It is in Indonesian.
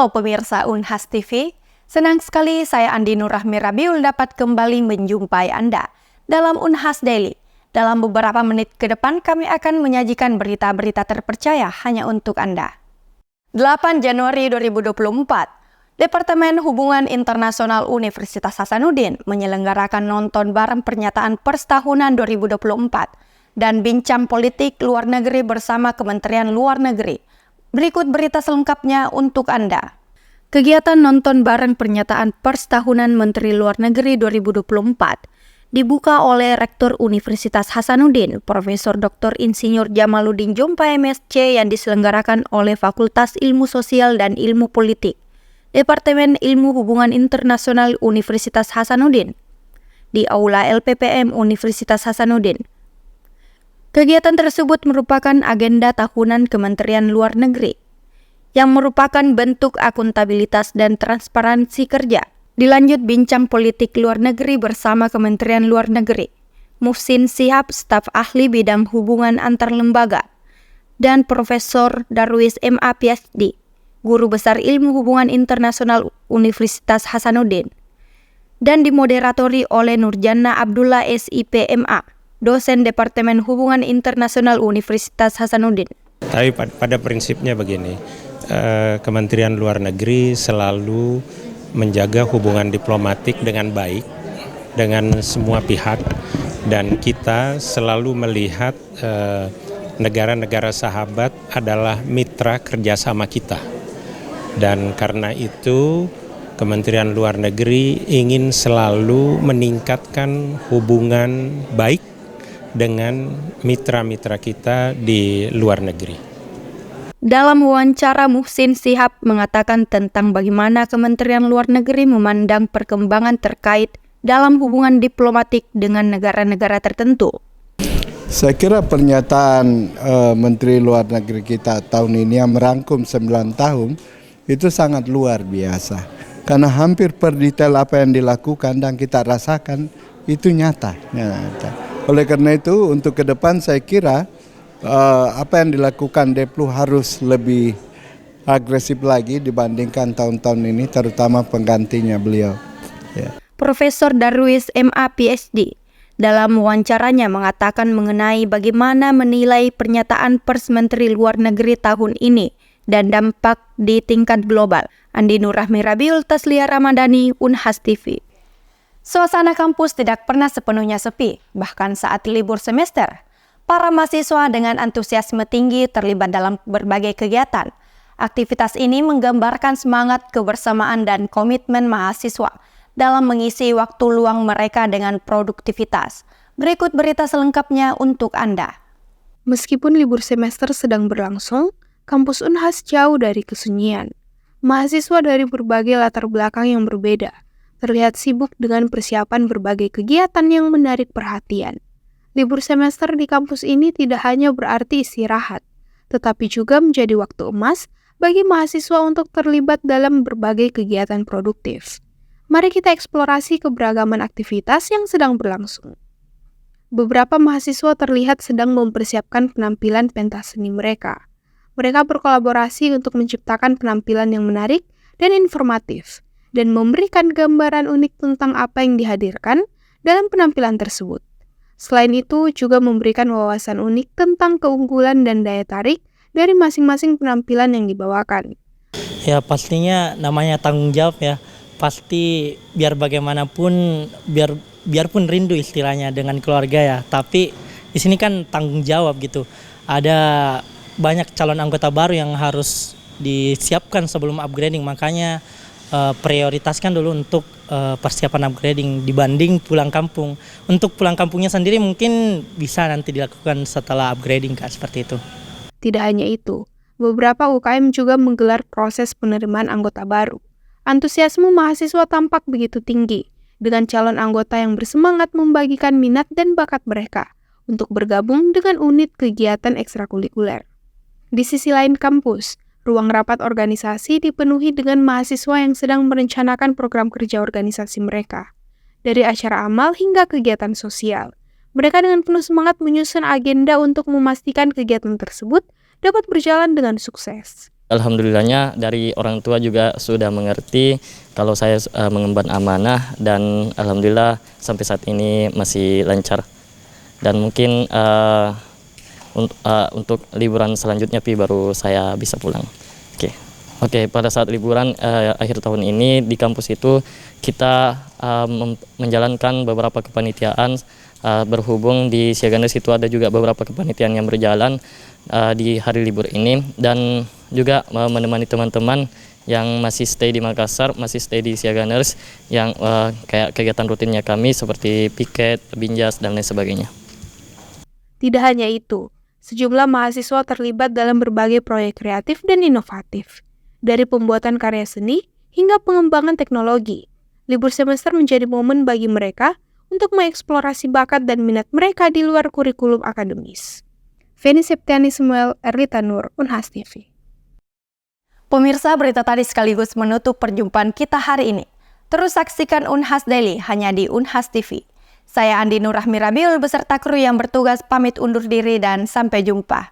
Halo pemirsa Unhas TV, senang sekali saya Andi Nurrahmi Rabiul dapat kembali menjumpai Anda dalam Unhas Daily. Dalam beberapa menit ke depan kami akan menyajikan berita-berita terpercaya hanya untuk Anda. 8 Januari 2024, Departemen Hubungan Internasional Universitas Hasanuddin menyelenggarakan nonton bareng pernyataan pers tahunan 2024 dan bincang politik luar negeri bersama Kementerian Luar Negeri. Berikut berita selengkapnya untuk Anda. Kegiatan nonton bareng pernyataan pers tahunan Menteri Luar Negeri 2024 dibuka oleh Rektor Universitas Hasanuddin, Profesor Dr. Insinyur Jamaluddin Jompa MSc yang diselenggarakan oleh Fakultas Ilmu Sosial dan Ilmu Politik, Departemen Ilmu Hubungan Internasional Universitas Hasanuddin, di Aula LPPM Universitas Hasanuddin. Kegiatan tersebut merupakan agenda tahunan Kementerian Luar Negeri, yang merupakan bentuk akuntabilitas dan transparansi kerja. Dilanjut bincang politik luar negeri bersama Kementerian Luar Negeri, Muhsin Shihab, staf ahli bidang hubungan antar lembaga, dan Profesor Darwis MA PhD, Guru Besar Ilmu Hubungan Internasional Universitas Hasanuddin, dan dimoderatori oleh Nurjana Abdullah SIP MA, dosen Departemen Hubungan Internasional Universitas Hasanuddin. Tapi pada prinsipnya begini, Kementerian Luar Negeri selalu menjaga hubungan diplomatik dengan baik dengan semua pihak, dan kita selalu melihat negara-negara sahabat adalah mitra kerjasama kita. Dan karena itu Kementerian Luar Negeri ingin selalu meningkatkan hubungan baik dengan mitra-mitra kita di luar negeri. Dalam wawancara, Muhsin Shihab mengatakan tentang bagaimana Kementerian Luar Negeri memandang perkembangan terkait dalam hubungan diplomatik dengan negara-negara tertentu. Saya kira pernyataan Menteri Luar Negeri kita tahun ini yang merangkum 9 tahun itu sangat luar biasa. Karena hampir per detail apa yang dilakukan dan kita rasakan itu nyata. Oleh karena itu untuk ke depan saya kira apa yang dilakukan Deplu harus lebih agresif lagi dibandingkan tahun-tahun ini, terutama penggantinya beliau. Profesor Darwis MA PhD dalam wawancaranya mengatakan mengenai bagaimana menilai pernyataan pers Menteri Luar Negeri tahun ini dan dampak di tingkat global. Andi Nurrahmi Rabiul, Taslia Ramadhani, Unhas TV. Suasana kampus tidak pernah sepenuhnya sepi, bahkan saat libur semester. Para mahasiswa dengan antusiasme tinggi terlibat dalam berbagai kegiatan. Aktivitas ini menggambarkan semangat kebersamaan dan komitmen mahasiswa dalam mengisi waktu luang mereka dengan produktivitas. Berikut berita selengkapnya untuk Anda. Meskipun libur semester sedang berlangsung, kampus Unhas jauh dari kesunyian. Mahasiswa dari berbagai latar belakang yang berbeda terlihat sibuk dengan persiapan berbagai kegiatan yang menarik perhatian. Libur semester di kampus ini tidak hanya berarti istirahat, tetapi juga menjadi waktu emas bagi mahasiswa untuk terlibat dalam berbagai kegiatan produktif. Mari kita eksplorasi keberagaman aktivitas yang sedang berlangsung. Beberapa mahasiswa terlihat sedang mempersiapkan penampilan pentas seni mereka. Mereka berkolaborasi untuk menciptakan penampilan yang menarik dan informatif, dan memberikan gambaran unik tentang apa yang dihadirkan dalam penampilan tersebut. Selain itu, juga memberikan wawasan unik tentang keunggulan dan daya tarik dari masing-masing penampilan yang dibawakan. Ya pastinya namanya tanggung jawab ya. Pasti biar bagaimanapun, biarpun rindu istilahnya dengan keluarga ya. Tapi di sini kan tanggung jawab gitu. Ada banyak calon anggota baru yang harus disiapkan sebelum upgrading, makanya prioritaskan dulu untuk persiapan upgrading dibanding pulang kampung. Untuk pulang kampungnya sendiri mungkin bisa nanti dilakukan setelah upgrading Kak, seperti itu. Tidak hanya itu, beberapa UKM juga menggelar proses penerimaan anggota baru. Antusiasme mahasiswa tampak begitu tinggi, dengan calon anggota yang bersemangat membagikan minat dan bakat mereka untuk bergabung dengan unit kegiatan ekstrakurikuler. Di sisi lain kampus, ruang rapat organisasi dipenuhi dengan mahasiswa yang sedang merencanakan program kerja organisasi mereka. Dari acara amal hingga kegiatan sosial, mereka dengan penuh semangat menyusun agenda untuk memastikan kegiatan tersebut dapat berjalan dengan sukses. Alhamdulillahnya dari orang tua juga sudah mengerti kalau saya mengemban amanah, dan alhamdulillah sampai saat ini masih lancar. Dan mungkin untuk liburan selanjutnya baru saya bisa pulang. Oke, pada saat liburan akhir tahun ini di kampus itu kita menjalankan beberapa kepanitiaan. Berhubung di Siaganers itu ada juga beberapa kepanitiaan yang berjalan di hari libur ini, dan juga menemani teman-teman yang masih stay di Makassar, masih stay di Siaganers, yang kayak kegiatan rutinnya kami seperti piket, binjas, dan lain sebagainya. Tidak hanya itu, sejumlah mahasiswa terlibat dalam berbagai proyek kreatif dan inovatif. Dari pembuatan karya seni hingga pengembangan teknologi, libur semester menjadi momen bagi mereka untuk mengeksplorasi bakat dan minat mereka di luar kurikulum akademis. Feni Septiani Samuel, Erlita Nur, Unhas TV. Pemirsa, berita tadi sekaligus menutup perjumpaan kita hari ini. Terus saksikan Unhas Daily hanya di Unhas TV. Saya Andi Nur Rahmi Rabiul beserta kru yang bertugas pamit undur diri dan sampai jumpa.